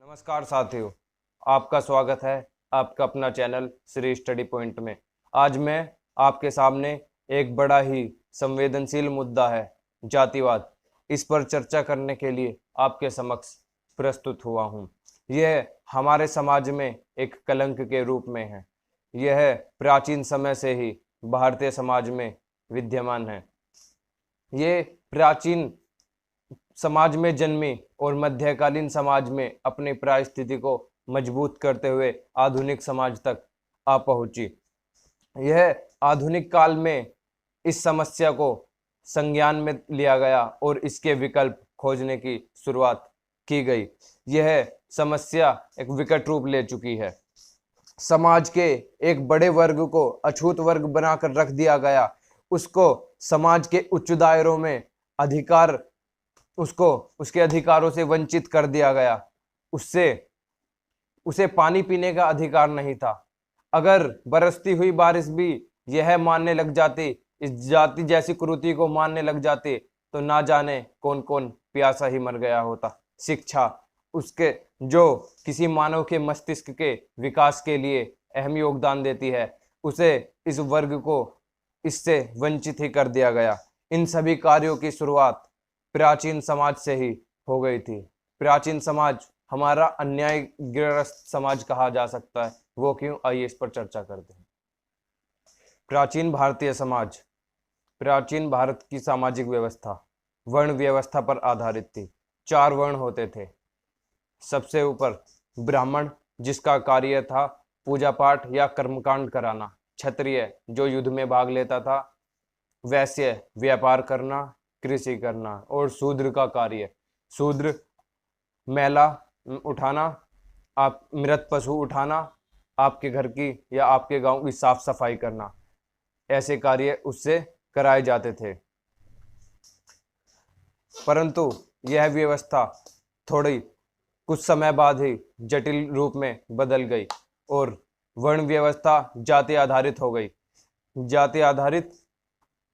नमस्कार साथियों, आपका स्वागत है आपका अपना चैनल श्री स्टडी पॉइंट में। आज मैं आपके सामने एक बड़ा ही संवेदनशील मुद्दा है जातिवाद, इस पर चर्चा करने के लिए आपके समक्ष प्रस्तुत हुआ हूँ। यह हमारे समाज में एक कलंक के रूप में है। यह प्राचीन समय से ही भारतीय समाज में विद्यमान है। ये प्राचीन समाज में जन्मी और मध्यकालीन समाज में अपनी परिस्थिति को मजबूत करते हुए आधुनिक समाज तक आ पहुंची। यह आधुनिक काल में इस समस्या को संज्ञान में लिया गया और इसके विकल्प खोजने की शुरुआत की गई। यह समस्या एक विकट रूप ले चुकी है। समाज के एक बड़े वर्ग को अछूत वर्ग बनाकर रख दिया गया। उसको समाज के उच्च दायरों में अधिकार उसको उसके अधिकारों से वंचित कर दिया गया। उसे पानी पीने का अधिकार नहीं था। अगर बरसती हुई बारिश भी यह मानने लग जाती, इस जाति जैसी कुरीति को मानने लग जाती, तो ना जाने कौन कौन प्यासा ही मर गया होता। शिक्षा उसके जो किसी मानव के मस्तिष्क के विकास के लिए अहम योगदान देती है, उसे इस वर्ग को इससे वंचित ही कर दिया गया। इन सभी कार्यों की शुरुआत प्राचीन समाज से ही हो गई थी। प्राचीन समाज हमारा अन्यायग्रस्त समाज कहा जा सकता है। वो क्यों, आइए इस पर चर्चा करते हैं। प्राचीन भारतीय समाज, प्राचीन भारत की सामाजिक व्यवस्था वर्ण व्यवस्था पर आधारित थी। 4 वर्ण होते थे। सबसे ऊपर ब्राह्मण, जिसका कार्य था पूजा पाठ या कर्मकांड कराना। क्षत्रिय, जो युद्ध में भाग लेता था। वैश्य, व्यापार करना, कृषि करना। और शूद्र का कार्य, शूद्र मैला उठाना, आप मृत पशु उठाना, आपके घर की या आपके गांव की साफ सफाई करना। ऐसे कार्य उससे कराए जाते थे। परंतु यह व्यवस्था थोड़ी कुछ समय बाद ही जटिल रूप में बदल गई और वर्ण व्यवस्था जाति आधारित हो गई। जाति आधारित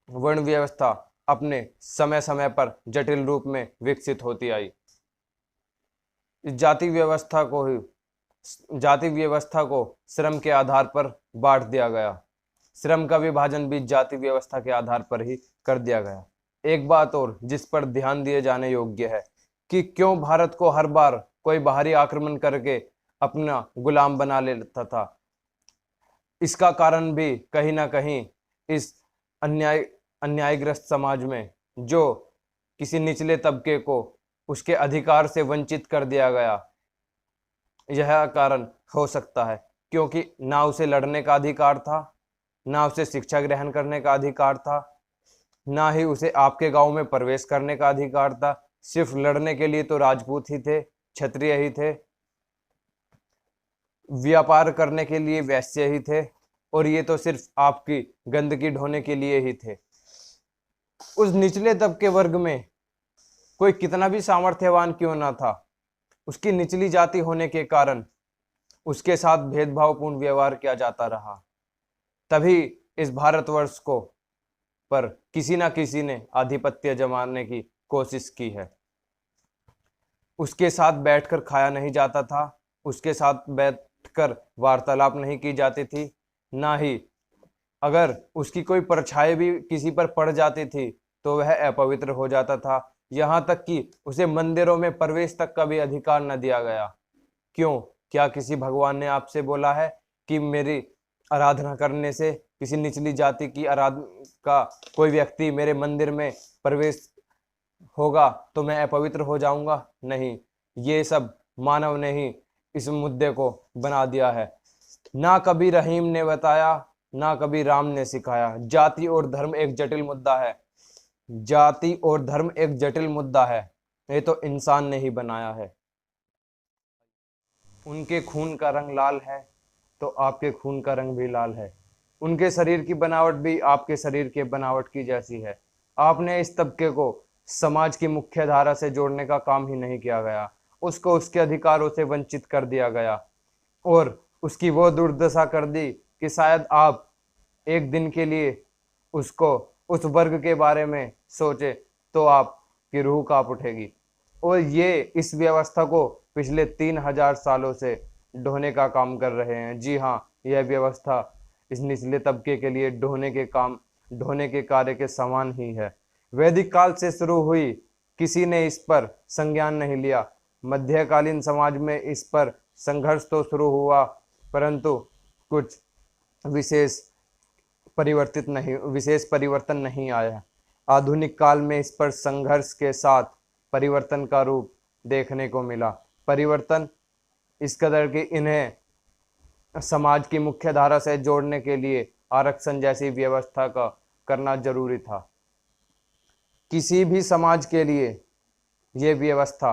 वर्ण व्यवस्था अपने समय समय पर जटिल रूप में विकसित होती आई। इस जाति व्यवस्था को श्रम के आधार पर बांट दिया गया। श्रम का विभाजन भी जाति व्यवस्था के आधार पर ही कर दिया गया। एक बात और जिस पर ध्यान दिए जाने योग्य है कि क्यों भारत को हर बार कोई बाहरी आक्रमण करके अपना गुलाम बना लेता था। इसका कारण भी कहीं ना कहीं इस अन्यायग्रस्त समाज में जो किसी निचले तबके को उसके अधिकार से वंचित कर दिया गया, यह कारण हो सकता है। क्योंकि ना उसे लड़ने का अधिकार था, ना उसे शिक्षा ग्रहण करने का अधिकार था, ना ही उसे आपके गांव में प्रवेश करने का अधिकार था। सिर्फ लड़ने के लिए तो राजपूत ही थे, क्षत्रिय ही थे, व्यापार करने के लिए वैश्य ही थे, और ये तो सिर्फ आपकी गंदगी ढोने के लिए ही थे। उस निचले तबके वर्ग में कोई कितना भी सामर्थ्यवान क्यों ना था, उसकी निचली जाति होने के कारण उसके साथ भेदभावपूर्ण व्यवहार किया जाता रहा। तभी इस भारतवर्ष को पर किसी ना किसी ने आधिपत्य जमाने की कोशिश की है। उसके साथ बैठकर खाया नहीं जाता था, उसके साथ बैठकर वार्तालाप नहीं की जाती थी, ना ही अगर उसकी कोई परछाई भी किसी पर पड़ जाती थी तो वह अपवित्र हो जाता था। यहाँ तक कि उसे मंदिरों में प्रवेश तक का भी अधिकार न दिया गया। क्यों? क्या किसी भगवान ने आपसे बोला है कि मेरी आराधना करने से किसी निचली जाति की आराधना का कोई व्यक्ति मेरे मंदिर में प्रवेश होगा तो मैं अपवित्र हो जाऊंगा? नहीं, ये सब मानव ने ही इस मुद्दे को बना दिया है। ना कभी रहीम ने बताया, ना कभी राम ने सिखाया। जाति और धर्म एक जटिल मुद्दा है। जाति और धर्म एक जटिल मुद्दा है। ये तो इंसान ने ही बनाया है। उनके खून का रंग लाल है तो आपके खून का रंग भी लाल है। उनके शरीर की बनावट भी आपके शरीर के बनावट की जैसी है। आपने इस तबके को समाज की मुख्य धारा से जोड़ने का काम ही नहीं किया गया। उसको उसके अधिकारों से वंचित कर दिया गया और उसकी वो दुर्दशा कर दी कि शायद आप एक दिन के लिए उसको उस वर्ग के बारे में सोचे तो आपकी रूह कांप उठेगी। और ये इस व्यवस्था को पिछले 3000 सालों से ढोने का काम कर रहे हैं। जी हाँ, यह व्यवस्था इस निचले तबके के लिए ढोने के कार्य के समान ही है। वैदिक काल से शुरू हुई, किसी ने इस पर संज्ञान नहीं लिया। मध्यकालीन समाज में इस पर संघर्ष तो शुरू हुआ, परंतु कुछ विशेष विशेष परिवर्तन नहीं आया। आधुनिक काल में इस पर संघर्ष के साथ परिवर्तन का रूप देखने को मिला। परिवर्तन इस कदर कि इन्हें समाज की मुख्य धारा से जोड़ने के लिए आरक्षण जैसी व्यवस्था का करना जरूरी था। किसी भी समाज के लिए यह व्यवस्था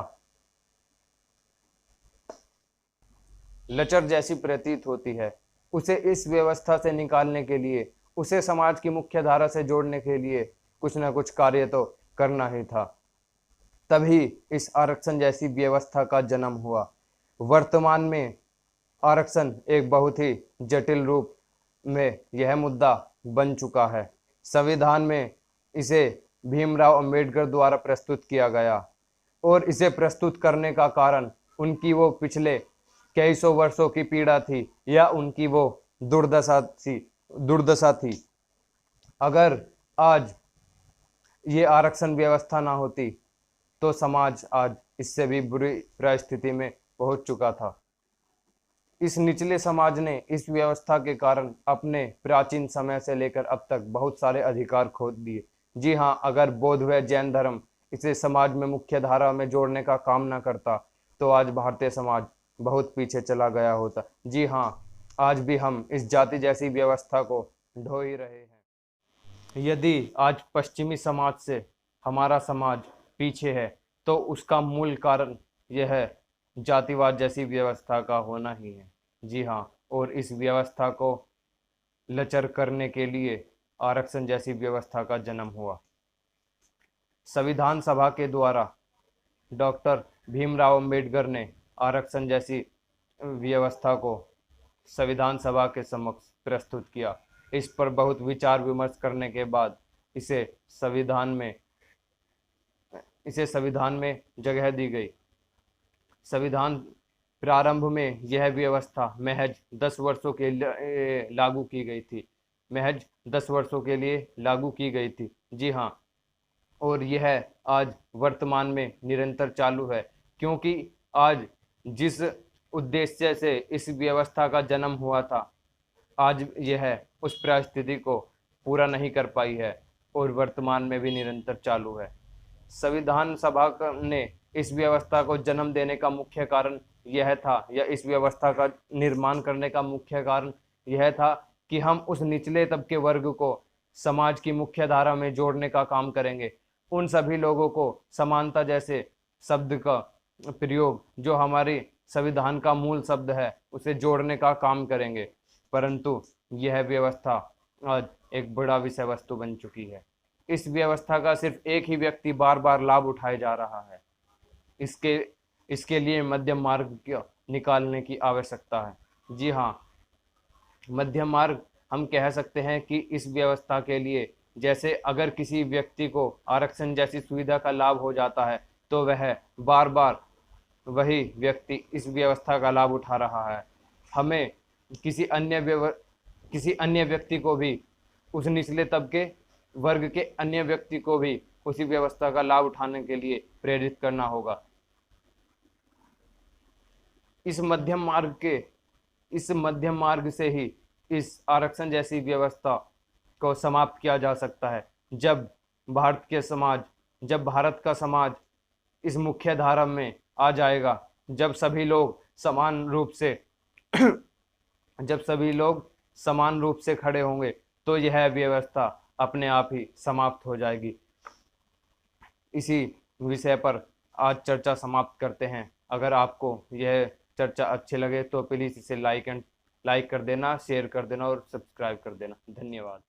लचर जैसी प्रतीत होती है। उसे इस व्यवस्था से निकालने के लिए, उसे समाज की मुख्य धारा से जोड़ने के लिए कुछ न कुछ कार्य तो करना ही था। तभी इस आरक्षण जैसी व्यवस्था का जन्म हुआ। वर्तमान में आरक्षण एक बहुत ही जटिल रूप में यह मुद्दा बन चुका है। संविधान में इसे भीमराव अंबेडकर द्वारा प्रस्तुत किया गया और इसे प्रस्तुत करने का कारण उनकी वो पिछले कई सौ वर्षों की पीड़ा थी या उनकी वो दुर्दशा थी। अगर आज ये आरक्षण व्यवस्था ना होती तो समाज आज इससे भी बुरी परिस्थिति में पहुंच चुका था। इस निचले समाज ने इस व्यवस्था के कारण अपने प्राचीन समय से लेकर अब तक बहुत सारे अधिकार खो दिए। जी हाँ, अगर बौद्ध व जैन धर्म इसे समाज में मुख्य धारा में जोड़ने का काम न करता तो आज भारतीय समाज बहुत पीछे चला गया होता। जी हाँ, आज भी हम इस जाति जैसी व्यवस्था को ढो ही रहे हैं। यदि आज पश्चिमी समाज से हमारा समाज पीछे है तो उसका मूल कारण यह जातिवाद जैसी व्यवस्था का होना ही है। जी हाँ, और इस व्यवस्था को लचर करने के लिए आरक्षण जैसी व्यवस्था का जन्म हुआ। संविधान सभा के द्वारा डॉक्टर भीमराव अंबेडकर ने आरक्षण जैसी व्यवस्था को संविधान सभा के समक्ष प्रस्तुत किया। इस पर बहुत विचार विमर्श करने के बाद इसे संविधान में जगह दी गई। संविधान प्रारंभ में यह व्यवस्था महज 10 वर्षों के लिए लागू की गई थी। महज 10 वर्षों के लिए लागू की गई थी। जी हाँ, और यह आज वर्तमान में निरंतर चालू है, क्योंकि आज जिस उद्देश्य से इस व्यवस्था का जन्म हुआ था, आज यह उस परिस्थिति को पूरा नहीं कर पाई है और वर्तमान में भी निरंतर चालू है। संविधान सभा ने इस व्यवस्था को जन्म देने का मुख्य कारण यह था, या इस व्यवस्था का निर्माण करने का मुख्य कारण यह था कि हम उस निचले तबके वर्ग को समाज की मुख्य धारा में जोड़ने का काम करेंगे। उन सभी लोगों को समानता जैसे शब्द का प्रयोग, जो हमारे संविधान का मूल शब्द है, उसे जोड़ने का काम करेंगे। परंतु यह व्यवस्था आज एक बड़ा विषय वस्तु बन चुकी है। इस व्यवस्था का सिर्फ एक ही व्यक्ति बार बार लाभ उठाए जा रहा है। इसके लिए मध्यम मार्ग को निकालने की आवश्यकता है। जी हाँ, मध्यम मार्ग हम कह सकते हैं कि इस व्यवस्था के लिए, जैसे अगर किसी व्यक्ति को आरक्षण जैसी सुविधा का लाभ हो जाता है तो वह बार बार वही व्यक्ति इस व्यवस्था का लाभ उठा रहा है। हमें किसी अन्य व्यक्ति को भी, उस निचले तबके वर्ग के अन्य व्यक्ति को भी उसी व्यवस्था का लाभ उठाने के लिए प्रेरित करना होगा। इस मध्यम मार्ग से ही इस आरक्षण जैसी व्यवस्था को समाप्त किया जा सकता है। जब भारत का समाज इस मुख्य धारा में आ जाएगा, जब सभी लोग समान रूप से खड़े होंगे, तो यह व्यवस्था अपने आप ही समाप्त हो जाएगी। इसी विषय पर आज चर्चा समाप्त करते हैं। अगर आपको यह चर्चा अच्छी लगे तो प्लीज़ इसे लाइक कर देना, शेयर कर देना और सब्सक्राइब कर देना। धन्यवाद।